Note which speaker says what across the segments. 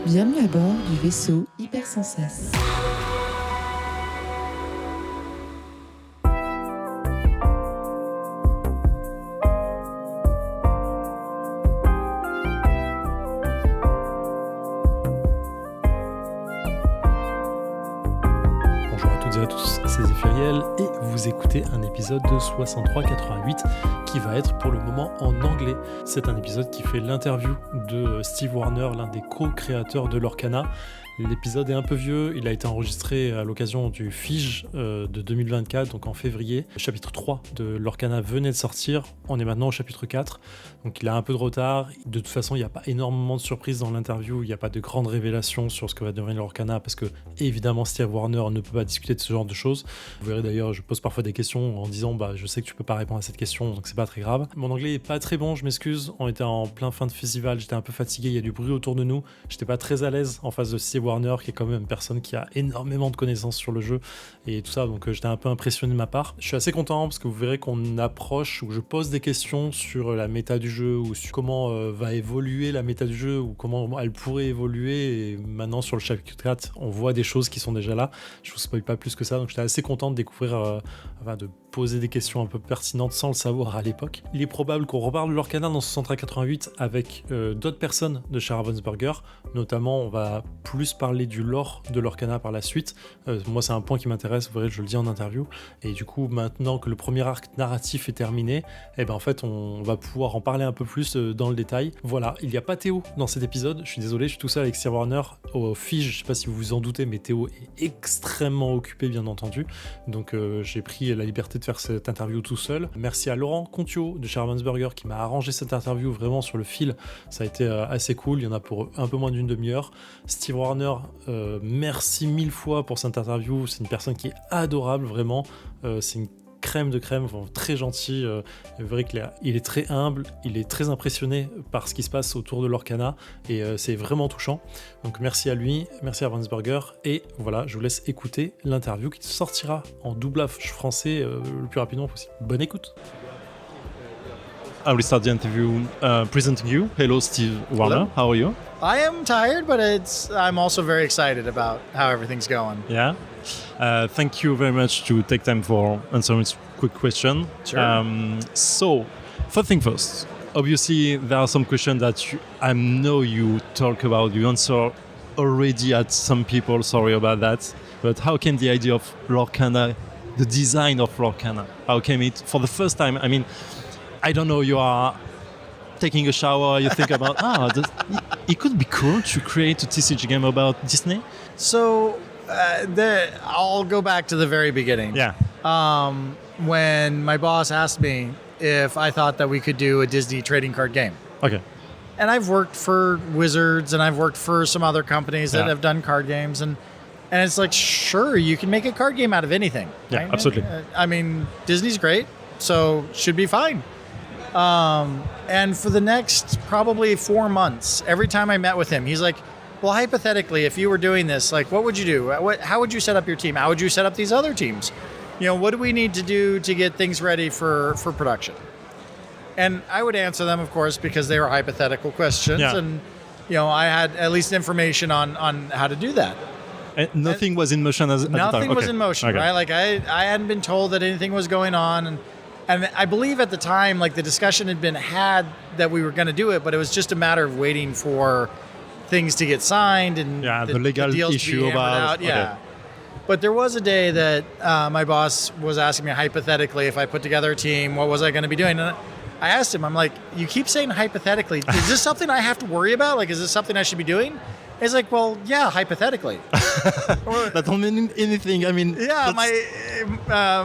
Speaker 1: Bienvenue à bord du vaisseau Hyper Sensas.
Speaker 2: Bonjour à toutes et à tous, c'est Zéphiriel et vous écoutez un épisode de 6388 qui va être pour le moment en anglais. C'est un épisode qui fait l'interview de Steve Warner, l'un des co-créateurs de Lorcana. L'épisode est un peu vieux, il a été enregistré à l'occasion du Fige de 2024, donc en février. Le chapitre 3 de Lorcana venait de sortir, on est maintenant au chapitre 4, donc il a un peu de retard. De toute façon, il n'y a pas énormément de surprises dans l'interview, il n'y a pas de grandes révélations sur ce que va devenir Lorcana, parce que évidemment Steve Warner ne peut pas discuter de ce genre de choses. Vous verrez d'ailleurs, je pose parfois des questions en disant je sais que tu peux pas répondre à cette question, donc c'est pas très grave. Mon anglais est pas très bon, je m'excuse, on était en plein fin de festival, j'étais un peu fatigué, il y a du bruit autour de nous, j'étais pas très à l'aise en face de Steve Warner, qui est quand même une personne qui a énormément de connaissances sur le jeu et tout ça, donc j'étais un peu impressionné de ma part. Je suis assez content parce que vous verrez qu'on approche, ou je pose des questions sur la méta du jeu, ou sur comment va évoluer la méta du jeu, ou comment elle pourrait évoluer, et maintenant sur le chapitre 4, on voit des choses qui sont déjà là. Je vous spoil pas plus que ça, donc j'étais assez content de découvrir, de poser des questions un peu pertinentes sans le savoir à l'époque. Il est probable qu'on reparle de Lorcana dans 6388 avec d'autres personnes de chez Ravensburger, notamment on va plus parler du lore de Lorcana par la suite. Moi c'est un point qui m'intéresse, vous verrez, je le dis en interview, et du coup maintenant que le premier arc narratif est terminé, en fait on va pouvoir en parler un peu plus dans le détail. Voilà, il n'y a pas Théo dans cet épisode, je suis désolé, je suis tout seul avec Steve Warner au Fige, je sais pas si vous vous en doutez, mais Théo est extrêmement occupé bien entendu, donc j'ai pris la liberté de faire cette interview tout seul. Merci à Laurent Contio de chez Ravensburger qui m'a arrangé cette interview vraiment sur le fil, ça a été assez cool, il y en a pour un peu moins d'une demi-heure. Steve Warner, merci mille fois pour cette interview, c'est une personne qui est adorable vraiment, c'est une crème de crème, très gentil, c'est vrai qu'il est très humble, il est très impressionné par ce qui se passe autour de Lorcana et c'est vraiment touchant, donc merci à lui, merci à Ravensburger, et voilà, je vous laisse écouter l'interview qui sortira en doublage français le plus rapidement possible. Bonne écoute. I will start the interview presenting you. Hello, Steve Warner.
Speaker 3: Hello.
Speaker 2: How are you?
Speaker 3: I am tired, but I'm also very excited about how everything's going.
Speaker 2: Yeah. Thank you very much to take time for answering this quick question.
Speaker 3: Sure.
Speaker 2: So, first thing first. Obviously, there are some questions that I know you talk about, you answer already at some people. Sorry about that. But how came the idea of Lorcana, the design of Lorcana? How came it for the first time? I mean, I don't know, you are taking a shower, you think about, it could be cool to create a TCG game about Disney?
Speaker 3: So I'll go back to the very beginning.
Speaker 2: Yeah.
Speaker 3: When my boss asked me if I thought that we could do a Disney trading card game.
Speaker 2: Okay.
Speaker 3: And I've worked for Wizards and I've worked for some other companies that have done card games. And it's like, sure, you can make a card game out of anything.
Speaker 2: Yeah,
Speaker 3: right?
Speaker 2: absolutely.
Speaker 3: I mean, Disney's great, so should be fine. And for the next probably 4 months, every time I met with him, he's like, well, hypothetically, if you were doing this, like, what would you do? How would you set up your team? How would you set up these other teams? What do we need to do to get things ready for production? And I would answer them, of course, because they were hypothetical questions.
Speaker 2: Yeah.
Speaker 3: And, I had at least information on how to do that.
Speaker 2: And nothing was in motion at the time?
Speaker 3: Nothing was in motion,
Speaker 2: Okay.
Speaker 3: right? Like, I hadn't been told that anything was going on. And I believe at the time, like, the discussion had been had that we were going to do it, but it was just a matter of waiting for things to get signed and
Speaker 2: the legal
Speaker 3: deals
Speaker 2: issue
Speaker 3: to be hammered
Speaker 2: about
Speaker 3: out. Yeah.
Speaker 2: Okay.
Speaker 3: But there was a day that my boss was asking me hypothetically if I put together a team, what was I going to be doing? And I asked him, I'm like, you keep saying hypothetically. Is this something I have to worry about? Like, is this something I should be doing? He's like, well, yeah, hypothetically.
Speaker 2: That don't mean anything. I mean,
Speaker 3: yeah,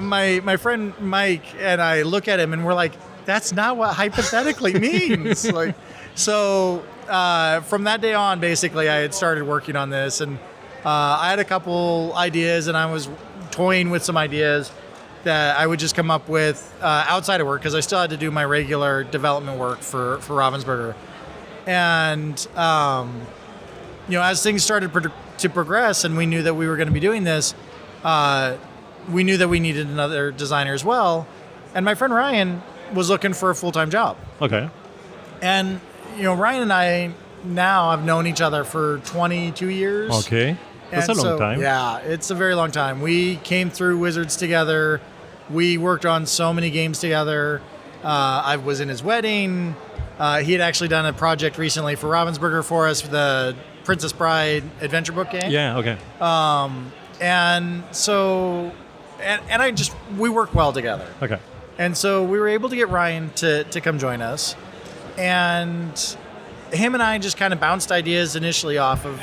Speaker 3: my friend Mike and I look at him and we're like, that's not what hypothetically means. So from that day on, basically, I had started working on this, and I had a couple ideas, and I was toying with some ideas that I would just come up with outside of work, because I still had to do my regular development work for Ravensburger. And as things started to progress and we knew that we were going to be doing this, we knew that we needed another designer as well. And my friend Ryan was looking for a full-time job.
Speaker 2: Okay.
Speaker 3: And, Ryan and I now have known each other for 22 years.
Speaker 2: Okay. That's
Speaker 3: And
Speaker 2: a long
Speaker 3: so,
Speaker 2: time.
Speaker 3: Yeah, it's a very long time. We came through Wizards together. We worked on so many games together. I was in his wedding. He had actually done a project recently for Ravensburger for us, for the Princess Bride adventure book game.
Speaker 2: Yeah, okay.
Speaker 3: And so, we work well together.
Speaker 2: Okay.
Speaker 3: And so we were able to get Ryan to come join us. And him and I just kind of bounced ideas initially off of,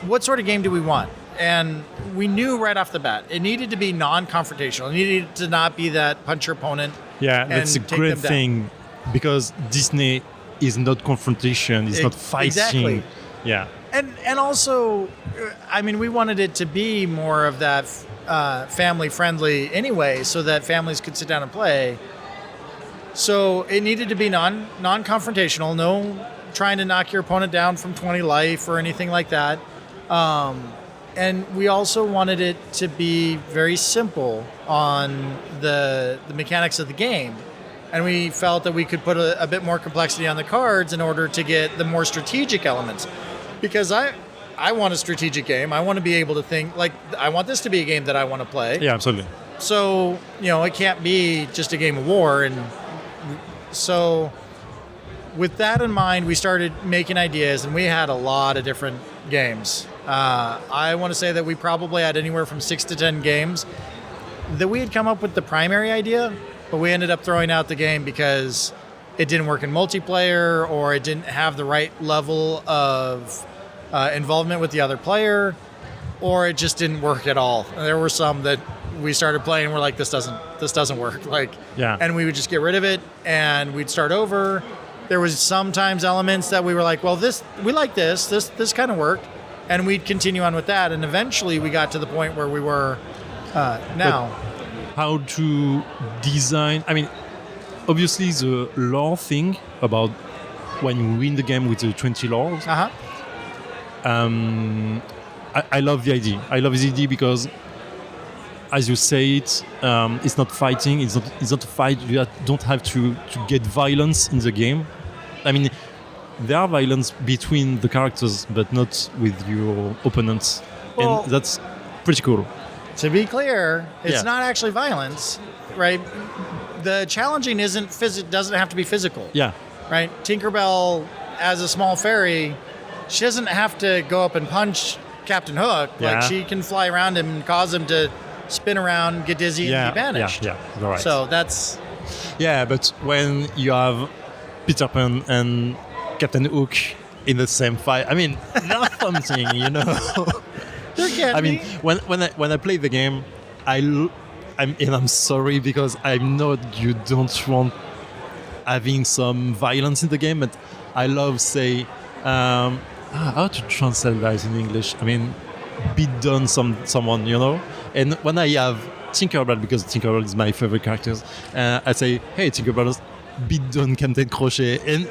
Speaker 3: what sort of game do we want? And we knew right off the bat, it needed to be non-confrontational. It needed to not be that punch your opponent.
Speaker 2: Yeah,
Speaker 3: and
Speaker 2: that's a
Speaker 3: take
Speaker 2: great
Speaker 3: them down.
Speaker 2: thing because Disney is not confrontation, it's not fighting.
Speaker 3: Exactly.
Speaker 2: Yeah.
Speaker 3: And also, we wanted it to be more of that family friendly anyway, so that families could sit down and play. So it needed to be non-confrontational, no trying to knock your opponent down from 20 life or anything like that. And we also wanted it to be very simple on the mechanics of the game. And we felt that we could put a bit more complexity on the cards in order to get the more strategic elements. Because I want a strategic game. I want to be able to think, I want this to be a game that I want to play.
Speaker 2: Yeah, absolutely.
Speaker 3: So, it can't be just a game of war. And so with that in mind, we started making ideas, and we had a lot of different games. I want to say that we probably had anywhere from 6 to 10 games that we had come up with the primary idea, but we ended up throwing out the game because it didn't work in multiplayer, or it didn't have the right level of involvement with the other player, or it just didn't work at all. And there were some that we started playing and we're like, this doesn't work.
Speaker 2: Yeah.
Speaker 3: And we would just get rid of it and we'd start over. There was sometimes elements that we were like, well, we like this kind of worked, and we'd continue on with that. And eventually we got to the point where we were now.
Speaker 2: But how to design, obviously the lore thing about when you win the game with the 20 lores.
Speaker 3: Uh-huh.
Speaker 2: I love the idea. I love the idea because, as you say it, it's not fighting. It's not a fight. You don't have to get violence in the game. There are violence between the characters, but not with your opponents,
Speaker 3: Well,
Speaker 2: and that's pretty cool.
Speaker 3: To be clear, it's
Speaker 2: Yeah.
Speaker 3: not actually violence, right? The challenging doesn't have to be physical.
Speaker 2: Yeah,
Speaker 3: Right? Tinkerbell, as a small fairy, she doesn't have to go up and punch Captain Hook.
Speaker 2: Yeah.
Speaker 3: She can fly around him and cause him to spin around, get dizzy, and be banished.
Speaker 2: Yeah, you're right.
Speaker 3: So that's
Speaker 2: Yeah, but when you have Peter Pan and Captain Hook in the same fight, that's something,
Speaker 3: there can be.
Speaker 2: when I play the game, I'm sorry because I know you don't want having some violence in the game, but I love how to translate that in English. Beat down someone, And when I have Tinkerbell, because Tinkerbell is my favorite character, I say, hey, Tinkerbell, beat down Captain Crochet and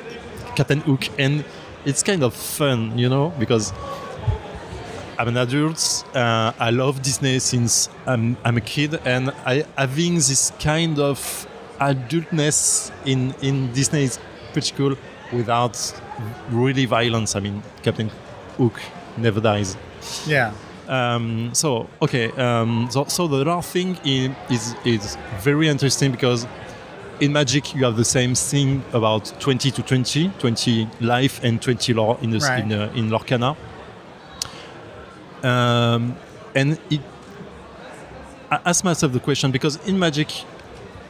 Speaker 2: Captain Hook, and it's kind of fun, because I'm an adult. I love Disney since I'm a kid, and having this kind of adultness in Disney is pretty cool without really violence. Captain Hook never dies.
Speaker 3: Yeah.
Speaker 2: So the lore thing is very interesting because in Magic you have the same thing about 20 to 20 life and 20 lore in Lorcana. And I ask myself the question because in Magic,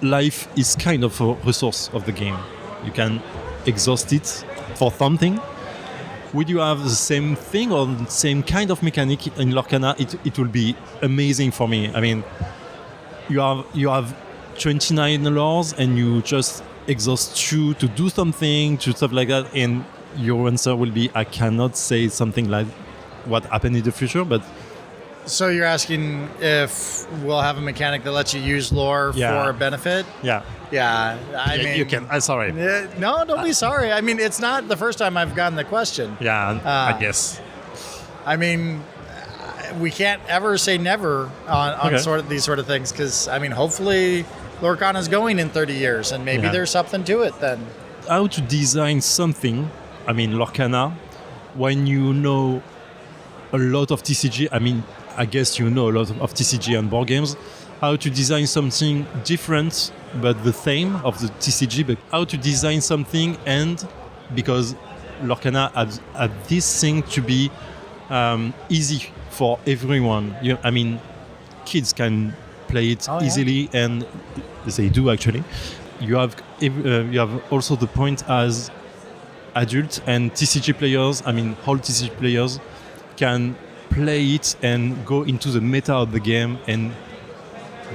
Speaker 2: life is kind of a resource of the game. You can exhaust it for something. Would you have the same thing or the same kind of mechanic in Lorcana? It will be amazing for me. You have 29 lores and you just exhaust 2 to do something, to stuff like that, and your answer will be, I cannot say something like what happened in the future, but
Speaker 3: So you're asking if we'll have a mechanic that lets you use lore
Speaker 2: Yeah.
Speaker 3: for benefit?
Speaker 2: yeah,
Speaker 3: Yeah.
Speaker 2: you can. I'm sorry.
Speaker 3: No, don't be sorry. It's not the first time I've gotten the question.
Speaker 2: Yeah, I guess.
Speaker 3: We can't ever say never on
Speaker 2: Okay.
Speaker 3: these sort of things because, hopefully Lorcana's going in 30 years and maybe
Speaker 2: Yeah.
Speaker 3: there's something to it then.
Speaker 2: How to design something I mean, Lorcana, when you know a lot of TCG, I mean, I guess you know a lot of TCG and board games, how to design something different but the same of the TCG, but how to design something, and because Lorcana had this thing to be easy for everyone. I mean, kids can play it easily, and they do actually. You have also the point as adults and TCG players. I mean, all TCG players can play it and go into the meta of the game and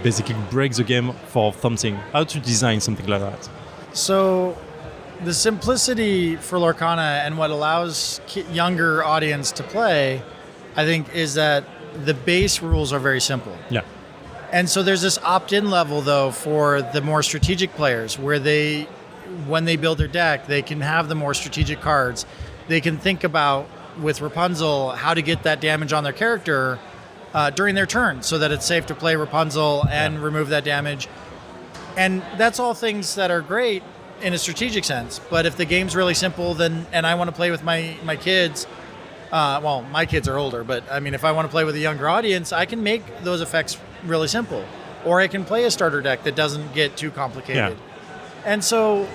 Speaker 2: basically break the game for something. How to design something like that?
Speaker 3: So the simplicity for Lorcana and what allows younger audience to play, I think, is that the base rules are very simple.
Speaker 2: Yeah.
Speaker 3: And so there's this opt-in level, though, for the more strategic players, where when they build their deck, they can have the more strategic cards. They can think about, with Rapunzel, how to get that damage on their character during their turn, so that it's safe to play Rapunzel and remove that damage. And that's all things that are great in a strategic sense. But if the game's really simple, and I want to play with my kids, well, my kids are older, but I mean, if I want to play with a younger audience, I can make those effects really simple. Or I can play a starter deck that doesn't get too complicated. Yeah. And so,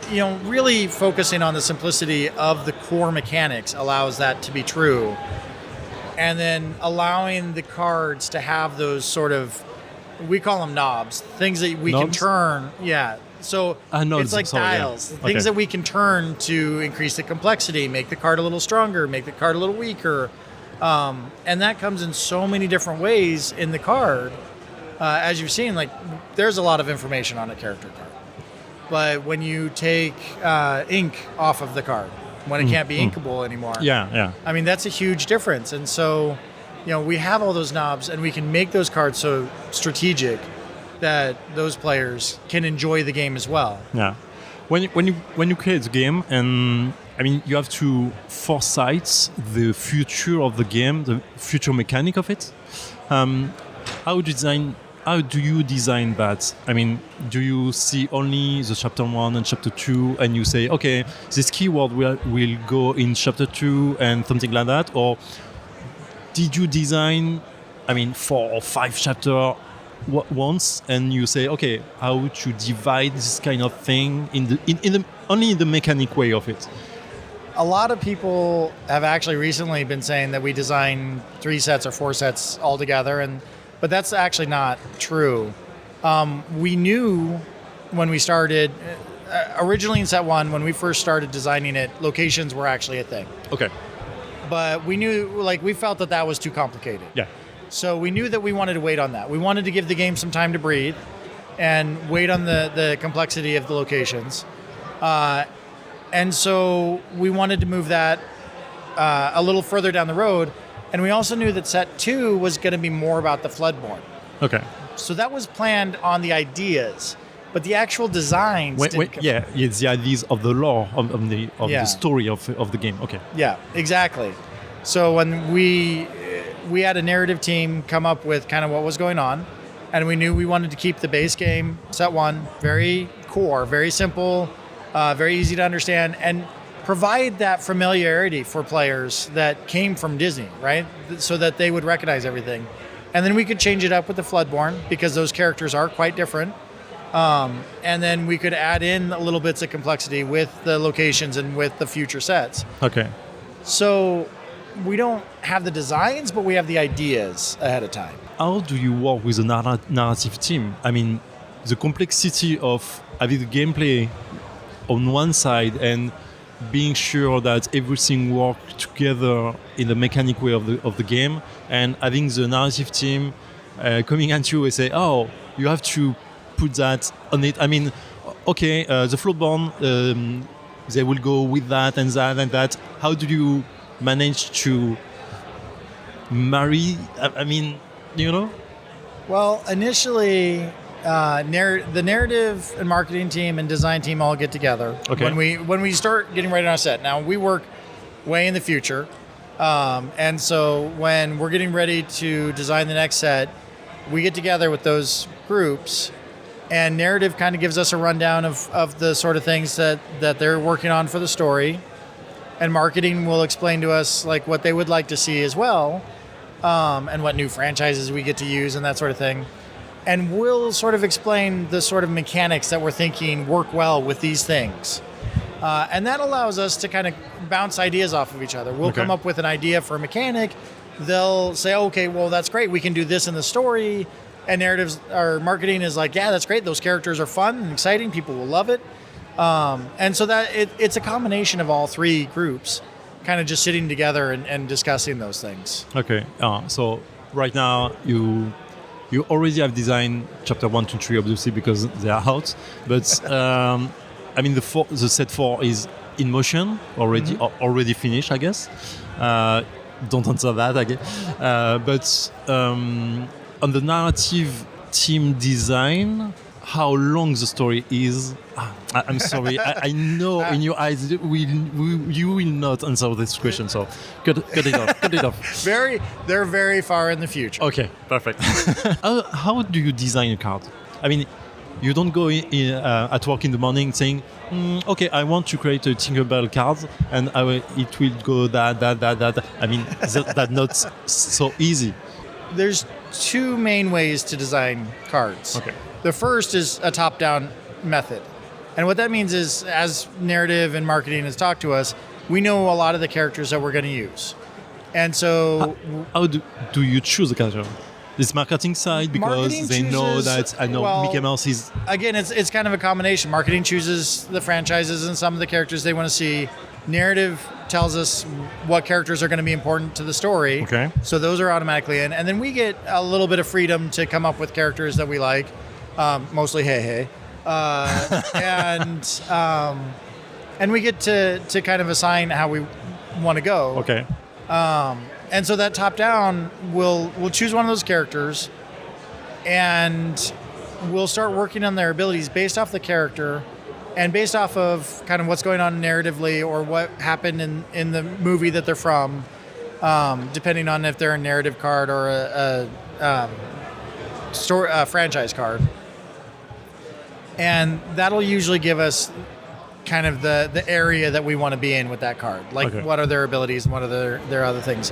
Speaker 3: really focusing on the simplicity of the core mechanics allows that to be true. And then allowing the cards to have those sort of, we call them knobs, things that we can turn. Yeah. So it's like dials, things that we can turn to increase the complexity, make the card a little stronger, make the card a little weaker. And that comes in so many different ways in the card. As you've seen, like, there's a lot of information on a character card. But when you take ink off of the card, when it can't be inkable anymore.
Speaker 2: Yeah.
Speaker 3: I mean, that's a huge difference. And so, we have all those knobs, and we can make those cards so strategic that those players can enjoy the game as well.
Speaker 2: Yeah. When you create the game, and I mean, you have to foresight the future of the game, the future mechanic of it. How do you design that? I mean, do you see only the chapter 1 and chapter 2, and you say, okay, this keyword will go in chapter 2 and something like that? Or did you design, 4 or 5 chapters once, and you say, okay, how to divide this kind of thing only in the mechanic way of it?
Speaker 3: A lot of people have actually recently been saying that we design 3 sets or 4 sets all together, but that's actually not true. We knew when we started, originally in set 1, when we first started designing it, locations were actually a thing.
Speaker 2: Okay.
Speaker 3: But we knew, we felt that was too complicated.
Speaker 2: Yeah.
Speaker 3: So we knew that we wanted to wait on that. We wanted to give the game some time to breathe and wait on the complexity of the locations. And so we wanted to move that a little further down the road. And we also knew that set 2 was going to be more about the Floodborn.
Speaker 2: Okay.
Speaker 3: So that was planned on the ideas, but the actual designs
Speaker 2: it's the ideas of the lore of the story of the game. Okay.
Speaker 3: Yeah, exactly. So when we had a narrative team come up with kind of what was going on, and we knew we wanted to keep the base game, set 1, very core, very simple, very easy to understand, and provide that familiarity for players that came from Disney, right? So that they would recognize everything. And then we could change it up with the Floodborn, because those characters are quite different. And then we could add in a little bits of complexity with the locations and with the future sets.
Speaker 2: Okay.
Speaker 3: So we don't have the designs, but we have the ideas ahead of time.
Speaker 2: How do you work with a narrative team? I mean, the complexity of having the gameplay on one side and being sure that everything works together in the mechanic way of the game, and having the narrative team coming at you and say, oh, you have to put that on it. I mean, okay, the Floodborn, they will go with that and that and that. How do you manage to marry?
Speaker 3: Well, initially, the narrative and marketing team and design team all get together when we start getting ready on a set. Now, we work way in the future, and so when we're getting ready to design the next set, we get together with those groups, and narrative kind of gives us a rundown of the sort of things that they're working on for the story. and marketing will explain to us like what they would like to see as well, and what new franchises we get to use and that sort of thing. And we'll sort of explain the sort of mechanics that we're thinking work well with these things. And that allows us to kind of bounce ideas off of each other. We'll come up with an idea for a mechanic. They'll say, okay, well, that's great. We can do this in the story. And narratives or marketing is like, yeah, that's great. Those characters are fun and exciting. People will love it. And so that it's a combination of all three groups kind of just sitting together and discussing those things.
Speaker 2: Okay. So right now you already have designed chapter 1 to 3, obviously, because they are out. But I mean, the set 4 is in motion already, already finished, I guess. Don't answer that, I guess. But on the narrative team design, how long the story is? I'm sorry, I know in your eyes you will not answer this question, so cut it off. Cut it off.
Speaker 3: They're very far in the future.
Speaker 2: Okay, perfect. How do you design a card? I mean, you don't go in, at work in the morning saying, okay, I want to create a Tinkerbell card, and it will go that. I mean, that's not so easy.
Speaker 3: There's two main ways to design cards.
Speaker 2: Okay.
Speaker 3: The first is a top-down method. And what that means is, as narrative and marketing has talked to us, we know a lot of the characters that we're going to use. And so...
Speaker 2: How do you choose a character? This marketing side, because they know that, I know Mickey Mouse is...
Speaker 3: Again, it's kind of a combination. Marketing chooses the franchises and some of the characters they want to see. Narrative tells us what characters are going to be important to the story.
Speaker 2: Okay.
Speaker 3: So those are automatically in. And then we get a little bit of freedom to come up with characters that we like. Mostly hey. And we get to kind of assign how we want to go.
Speaker 2: Okay.
Speaker 3: And so that top down, we'll choose one of those characters, and we'll start working on their abilities based off the character, and based off of kind of what's going on narratively or what happened in the movie that they're from, depending on if they're a narrative card or a franchise card. And that'll usually give us kind of the area that we want to be in with that card. Like, what are their abilities and what are their other things.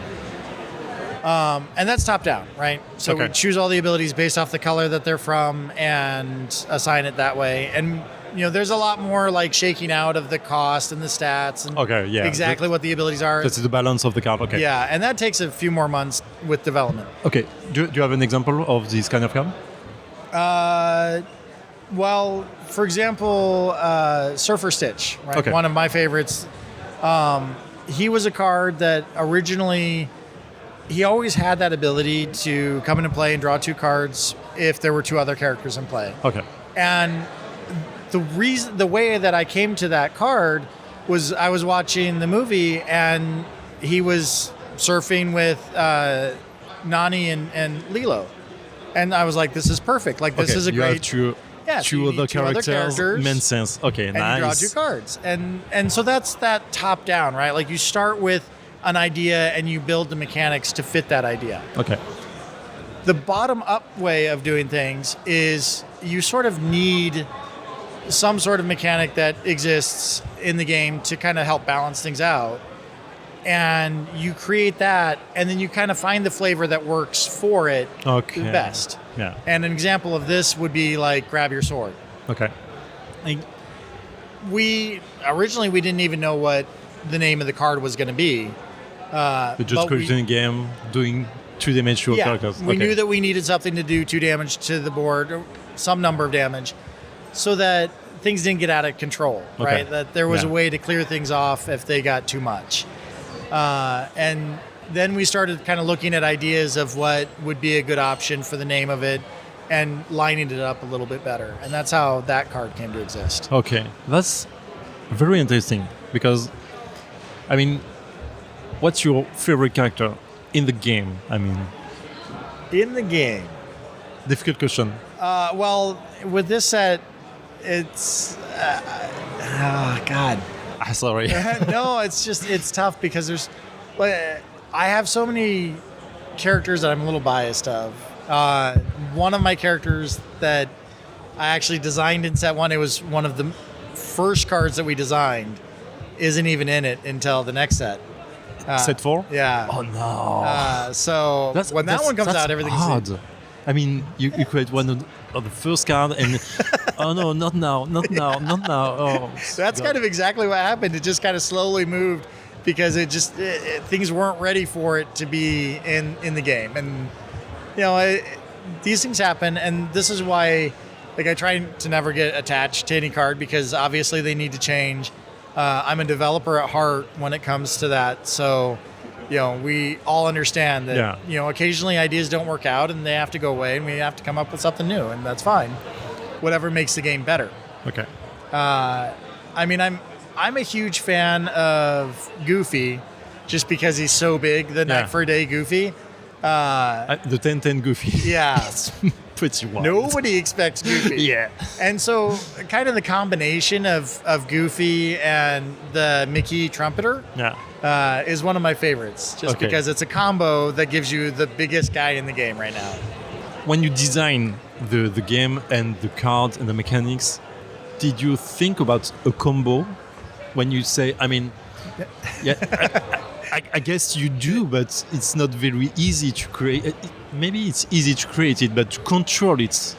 Speaker 3: And that's top down, right? So we choose all the abilities based off the color that they're from and assign it that way. And, you know, there's a lot more like shaking out of the cost and the stats and exactly what the abilities are.
Speaker 2: That's the balance of the card, okay.
Speaker 3: Yeah, and that takes a few more months with development.
Speaker 2: Okay, do you have an example of this kind of card?
Speaker 3: Well, for example, Surfer Stitch, right?
Speaker 2: Okay.
Speaker 3: One of my favorites. He was a card that originally, he always had that ability to come into play and draw 2 cards if there were 2 other characters in play.
Speaker 2: Okay.
Speaker 3: And the way that I came to that card was I was watching the movie and he was surfing with Nani and Lilo. And I was like, this is perfect. Like, this is a great...
Speaker 2: Two other characters makes sense. Okay,
Speaker 3: and
Speaker 2: nice.
Speaker 3: You draw 2 cards. And so that's that top down, right? Like, you start with an idea and you build the mechanics to fit that idea.
Speaker 2: Okay.
Speaker 3: The bottom up way of doing things is you sort of need some sort of mechanic that exists in the game to kind of help balance things out. And you create that, and then you kind of find the flavor that works for it the best.
Speaker 2: Yeah.
Speaker 3: And an example of this would be like grab your sword.
Speaker 2: Okay.
Speaker 3: Like, we didn't even know what the name of the card was going to be.
Speaker 2: You just creating a game doing 2 damage to a character.
Speaker 3: We knew that we needed something to do 2 damage to the board, or some number of damage, so that things didn't get out of control, right? That there was a way to clear things off if they got too much. And then we started kind of looking at ideas of what would be a good option for the name of it and lining it up a little bit better. And that's how that card came to exist.
Speaker 2: Okay. That's very interesting because, I mean, what's your favorite character in the game? I mean,
Speaker 3: in the game?
Speaker 2: Difficult question.
Speaker 3: Well, with this set, it's... God.
Speaker 2: Sorry.
Speaker 3: No, it's tough because there's... I have so many characters that I'm a little biased of. One of my characters that I actually designed in set 1, it was one of the first cards that we designed, isn't even in it until the next set.
Speaker 2: Set 4?
Speaker 3: Yeah.
Speaker 2: Oh no.
Speaker 3: So when that one comes out, everything's
Speaker 2: hard. I mean, you create one of the first card and oh no, not now. Oh,
Speaker 3: that's kind of exactly what happened. It just kind of slowly moved because things weren't ready for it to be in the game. And these things happen, and this is why I try to never get attached to any card because obviously they need to change. I'm a developer at heart when it comes to that, so we all understand that occasionally ideas don't work out and they have to go away, and we have to come up with something new, and that's fine. Whatever makes the game better.
Speaker 2: Okay.
Speaker 3: I mean, I'm a huge fan of Goofy, just because he's so big. The Night for a Day Goofy.
Speaker 2: The 10-10 Goofy.
Speaker 3: Yeah.
Speaker 2: It's pretty wild.
Speaker 3: Nobody expects Goofy.
Speaker 2: Yeah.
Speaker 3: And so kind of the combination of Goofy and the Mickey trumpeter is one of my favorites, just because it's a combo that gives you the biggest guy in the game right now.
Speaker 2: When you design the game and the cards and the mechanics, did you think about a combo when you say, I mean, I guess you do, but it's not very easy to create. Maybe it's easy to create it, but to control it.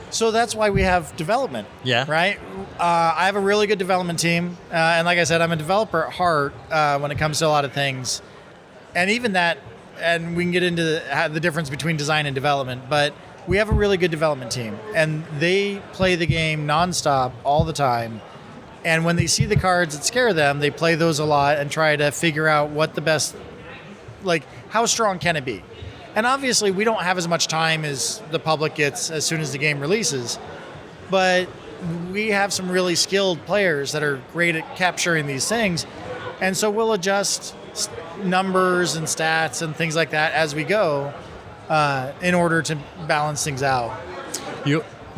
Speaker 3: So that's why we have development.
Speaker 2: Yeah.
Speaker 3: Right? I have a really good development team. And like I said, I'm a developer at heart when it comes to a lot of things. And even that, and we can get into the difference between design and development, but we have a really good development team. And they play the game nonstop all the time. And when they see the cards that scare them, they play those a lot and try to figure out what the best, how strong can it be? And obviously, we don't have as much time as the public gets as soon as the game releases. But we have some really skilled players that are great at capturing these things. And so we'll adjust numbers and stats and things like that as we go in order to balance things out.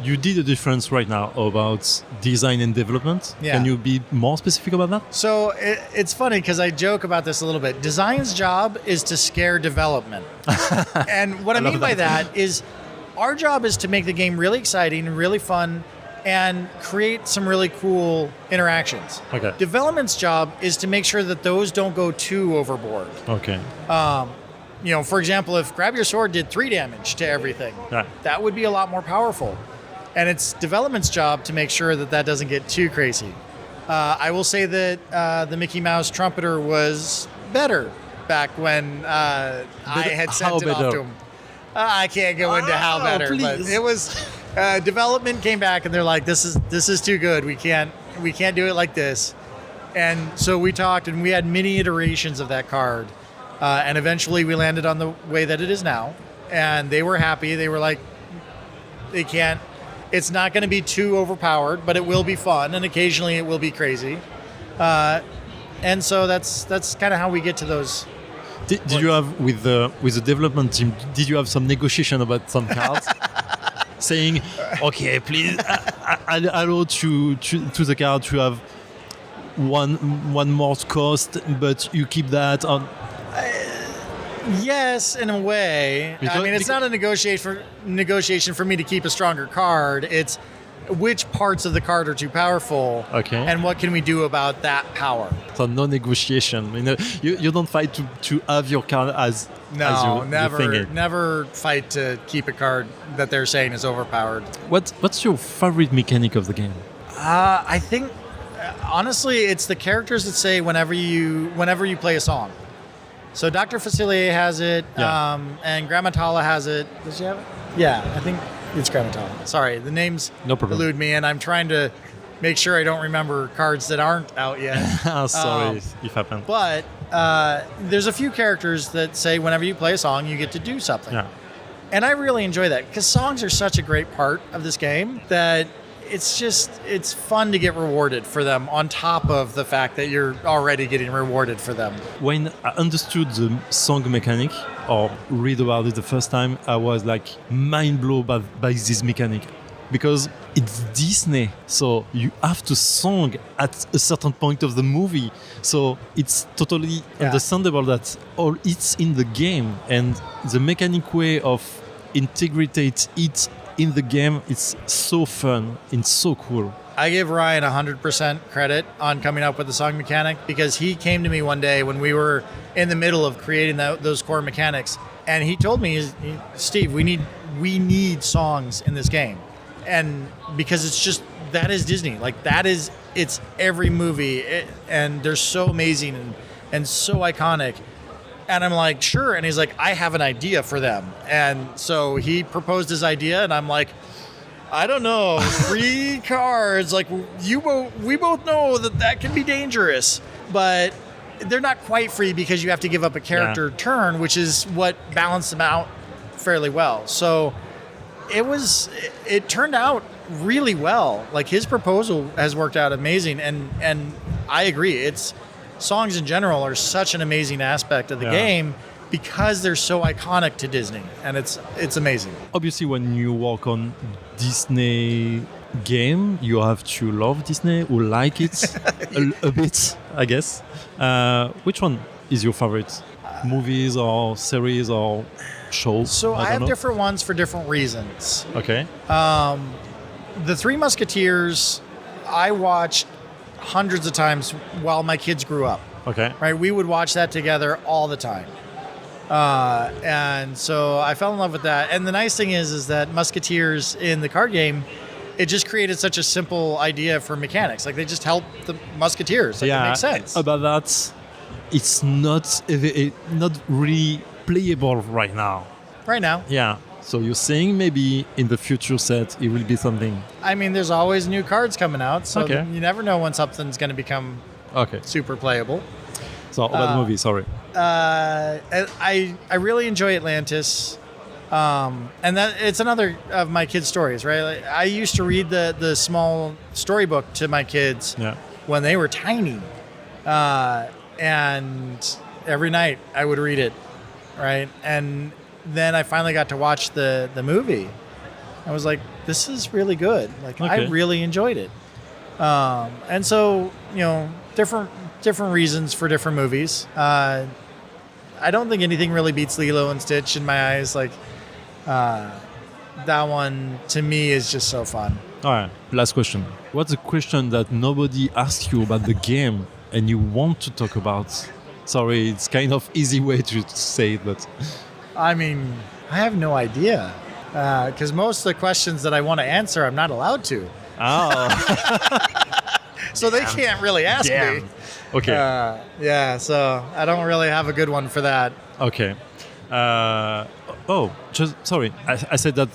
Speaker 2: You did a difference right now about design and development.
Speaker 3: Yeah.
Speaker 2: Can you be more specific about that?
Speaker 3: So it's funny because I joke about this a little bit. Design's job is to scare development. And what I mean by that is our job is to make the game really exciting and really fun and create some really cool interactions.
Speaker 2: Okay.
Speaker 3: Development's job is to make sure that those don't go too overboard.
Speaker 2: Okay.
Speaker 3: For example, if Grab Your Sword did 3 damage to everything, that would be a lot more powerful. And it's development's job to make sure that doesn't get too crazy. I will say that the Mickey Mouse trumpeter was better back when I had sent it off to him. I can't go into how better,
Speaker 2: please.
Speaker 3: but it was development came back and they're like, this is too good. We can't do it like this. And so we talked and we had many iterations of that card. And eventually we landed on the way that it is now. And they were happy. They were like, it's not going to be too overpowered, but it will be fun. And occasionally it will be crazy. And so that's kind of how we get to those.
Speaker 2: Did you have with the development team? Did you have some negotiation about some cards, saying, "Okay, please allow to the card to have one more cost, but you keep that on."
Speaker 3: Yes, in a way. It's not a negotiation for me to keep a stronger card. It's which parts of the card are too powerful, and what can we do about that power.
Speaker 2: So no negotiation. You don't fight to have your card as
Speaker 3: never fight to keep a card that they're saying is overpowered.
Speaker 2: What's your favorite mechanic of the game?
Speaker 3: I think honestly, it's the characters that say whenever you play a song. So Dr. Facilier has it, and Grammatala has it. Does she have it? Yeah, I think it's Grammatala. Sorry, the names elude me, and I'm trying to make sure I don't remember cards that aren't out yet.
Speaker 2: Sorry, it happened.
Speaker 3: But there's a few characters that say whenever you play a song, you get to do something.
Speaker 2: Yeah.
Speaker 3: And I really enjoy that, because songs are such a great part of this game that it's fun to get rewarded for them on top of the fact that you're already getting rewarded for them.
Speaker 2: When I understood the song mechanic or read about it the first time, I was like mind blown by this mechanic, because it's Disney, so you have to sing at a certain point of the movie. So it's totally understandable that all it's in the game, and the mechanic way of integrate it in the game, it's so fun and so cool.
Speaker 3: I give Ryan 100% credit on coming up with the song mechanic because he came to me one day when we were in the middle of creating those core mechanics, and he told me, Steve, we need songs in this game, and because it's just that is Disney, like it's every movie, and they're so amazing and so iconic. And I'm like, sure. And he's like, I have an idea for them. And so he proposed his idea, and I'm like, I don't know, 3 cards. Like we both know that can be dangerous, but they're not quite free because you have to give up a character turn, which is what balanced them out fairly well. So it turned out really well. Like his proposal has worked out amazing, and I agree. Songs in general are such an amazing aspect of the game because they're so iconic to Disney, and it's amazing.
Speaker 2: Obviously, when you work on Disney game, you have to love Disney or like it a bit, I guess. Which one is your favorite? Movies or series or shows?
Speaker 3: So I have different ones for different reasons.
Speaker 2: Okay.
Speaker 3: The Three Musketeers, I watched hundreds of times while my kids grew up.
Speaker 2: Okay.
Speaker 3: Right, we would watch that together all the time, and so I fell in love with that. And the nice thing is that Musketeers in the card game, it just created such a simple idea for mechanics. Like they just help the Musketeers. Like, it makes sense.
Speaker 2: About that, it's not really playable right now.
Speaker 3: Right now.
Speaker 2: Yeah. So you're saying maybe in the future set it will be something.
Speaker 3: I mean, there's always new cards coming out, so
Speaker 2: Okay.
Speaker 3: you never know when something's going to become super playable.
Speaker 2: So about the movie, sorry.
Speaker 3: I really enjoy Atlantis, and that it's another of my kids' stories, right? Like, I used to read the small storybook to my kids when they were tiny, and every night I would read it, right? And then I finally got to watch the movie. I was like, this is really good. Like I really enjoyed it. And so, different reasons for different movies. I don't think anything really beats Lilo and Stitch in my eyes. Like that one to me is just so fun.
Speaker 2: All right, last question. What's a question that nobody asked you about the game and you want to talk about? Sorry, it's kind of easy way to say it, but...
Speaker 3: I mean, I have no idea. Because most of the questions that I want to answer, I'm not allowed to.
Speaker 2: Oh.
Speaker 3: So they can't really ask me.
Speaker 2: Okay.
Speaker 3: So I don't really have a good one for that.
Speaker 2: Okay. Sorry. I said that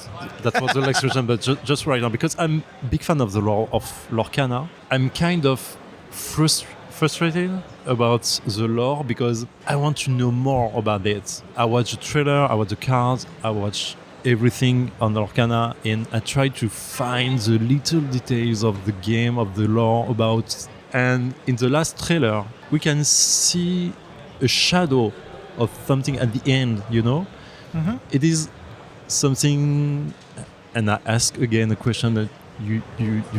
Speaker 2: was the next question, but just right now, because I'm a big fan of the lore of Lorcana, I'm kind of frustrated about the lore because I want to know more about it. I watch the trailer, I watch the cards, I watch everything on Lorcana, and I try to find the little details of the game, of the lore about. And in the last trailer, we can see a shadow of something at the end, Mm-hmm. It is something, and I ask again a question that you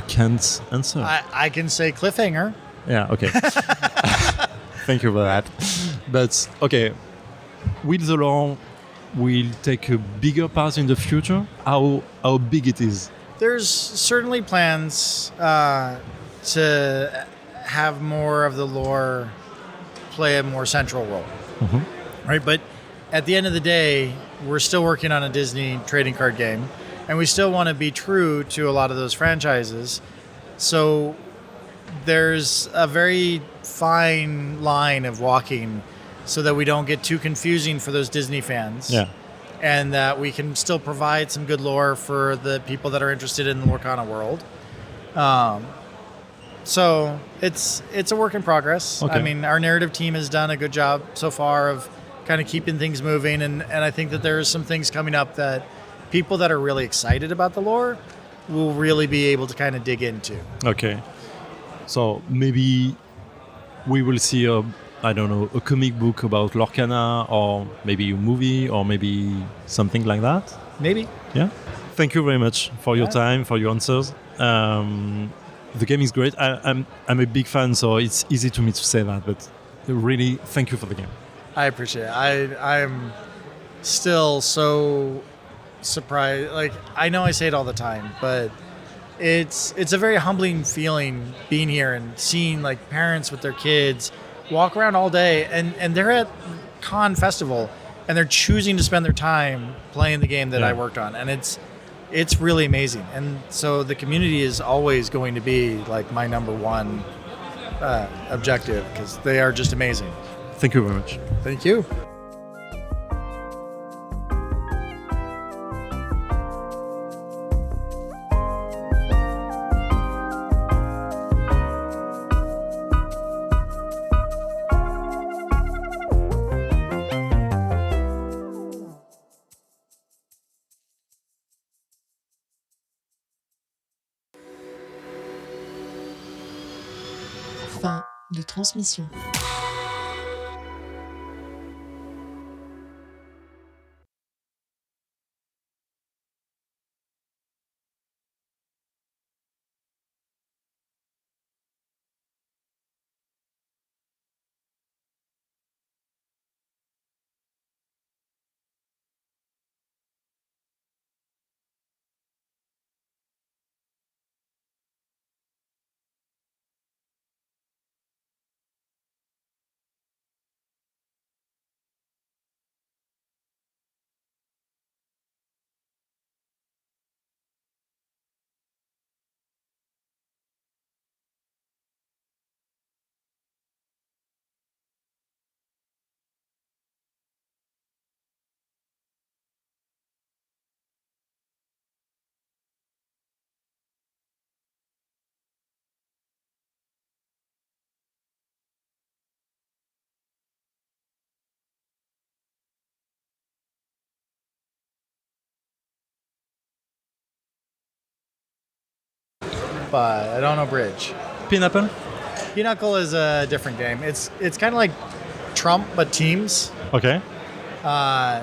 Speaker 2: can't answer.
Speaker 3: I can say cliffhanger.
Speaker 2: Yeah, okay. Thank you for that. But, okay, will the lore will take a bigger part in the future? How big it is?
Speaker 3: There's certainly plans to have more of the lore play a more central role. Mm-hmm. Right? But at the end of the day, we're still working on a Disney trading card game, and we still want to be true to a lot of those franchises. So there's a very fine line of walking so that we don't get too confusing for those Disney fans.
Speaker 2: Yeah.
Speaker 3: And that we can still provide some good lore for the people that are interested in the Lorcana world. So it's a work in progress.
Speaker 2: Okay.
Speaker 3: I mean, our narrative team has done a good job so far of kind of keeping things moving. And I think that there's some things coming up that people that are really excited about the lore will really be able to kind of dig into.
Speaker 2: Okay. So maybe we will see a comic book about Lorcana, or maybe a movie, or maybe something like that.
Speaker 3: Maybe.
Speaker 2: Yeah. Thank you very much for your time, for your answers. The game is great. I'm a big fan, so it's easy to me to say that. But really, thank you for the game.
Speaker 3: I appreciate it. I'm still so surprised. Like, I know I say it all the time, but it's a very humbling feeling being here and seeing like parents with their kids walk around all day and they're at Con Festival and they're choosing to spend their time playing the game that I worked on, and it's really amazing. And so the community is always going to be like my number one objective because they are just amazing.
Speaker 2: Thank you very much.
Speaker 3: Thank you.
Speaker 1: Fin de transmission. But I don't know bridge.
Speaker 2: Pineapple?
Speaker 3: Pinochle is a different game. It's kind of like Trump but teams.
Speaker 2: Okay.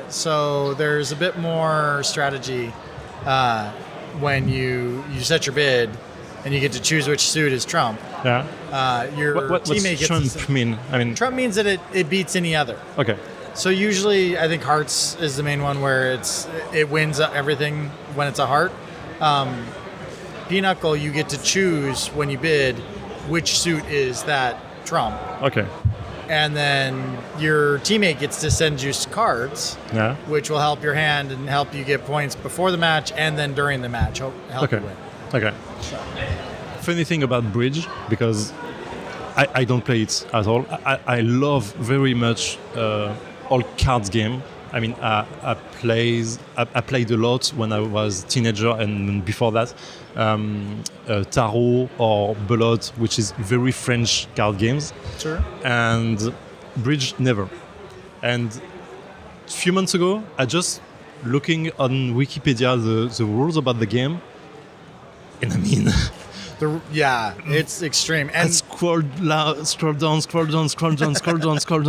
Speaker 3: So there's a bit more strategy when you set your bid and you get to choose which suit is Trump.
Speaker 2: Yeah.
Speaker 3: Your
Speaker 2: What's
Speaker 3: teammate gets
Speaker 2: Trump mean? I mean,
Speaker 3: Trump means that it beats any other.
Speaker 2: okay.
Speaker 3: So usually I think hearts is the main one where it wins everything when it's a heart. Pinochle, you get to choose when you bid which suit is that Trump.
Speaker 2: Okay.
Speaker 3: And then your teammate gets to send you cards,
Speaker 2: Yeah.
Speaker 3: which will help your hand and help you get points before the match and then during the match, help
Speaker 2: Okay.
Speaker 3: you win.
Speaker 2: Okay. Funny thing about bridge, because I don't play it at all. I love very much all cards game. I mean, I played a lot when I was teenager and before that. Tarot or Belote, which is very French card games.
Speaker 3: Sure.
Speaker 2: And bridge, never. And a few months ago, I just looking on Wikipedia the rules about the game. And I mean...
Speaker 3: It's extreme.
Speaker 2: And
Speaker 3: And
Speaker 2: scroll down.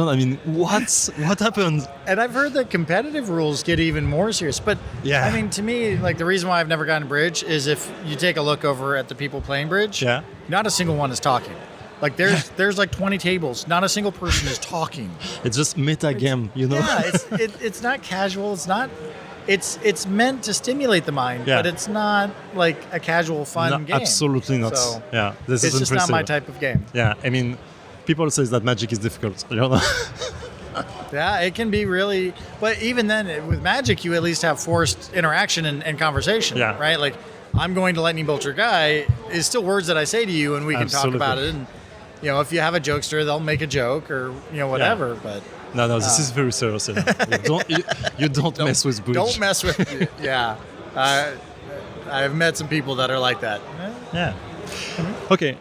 Speaker 2: I mean, what happened?
Speaker 3: And I've heard that competitive rules get even more serious. But
Speaker 2: Yeah.
Speaker 3: I mean, to me, like the reason why I've never gotten bridge is if you take a look over at the people playing bridge,
Speaker 2: Yeah.
Speaker 3: not a single one is talking. Like there's like 20 tables, not a single person is talking.
Speaker 2: It's just meta game, you know?
Speaker 3: Yeah, it's not casual. It's not. It's meant to stimulate the mind,
Speaker 2: Yeah.
Speaker 3: but it's not like a casual fun
Speaker 2: No,
Speaker 3: game.
Speaker 2: absolutely not.
Speaker 3: So
Speaker 2: Yeah, this
Speaker 3: it's
Speaker 2: is
Speaker 3: just
Speaker 2: impressive.
Speaker 3: not my type of game.
Speaker 2: Yeah, I mean, people say that Magic is difficult. You know?
Speaker 3: Yeah, it can be really. But even then, with Magic, you at least have forced interaction and conversation.
Speaker 2: Yeah.
Speaker 3: Right. Like, I'm going to lightning bolt your guy is still words that I say to you, and we can
Speaker 2: Absolutely.
Speaker 3: talk about it. And if you have a jokester, they'll make a joke or whatever. But
Speaker 2: No, this is very serious. You know? You don't mess with bridge.
Speaker 3: don't mess with. Yeah. I've met some people that are like that.
Speaker 2: Yeah. Okay.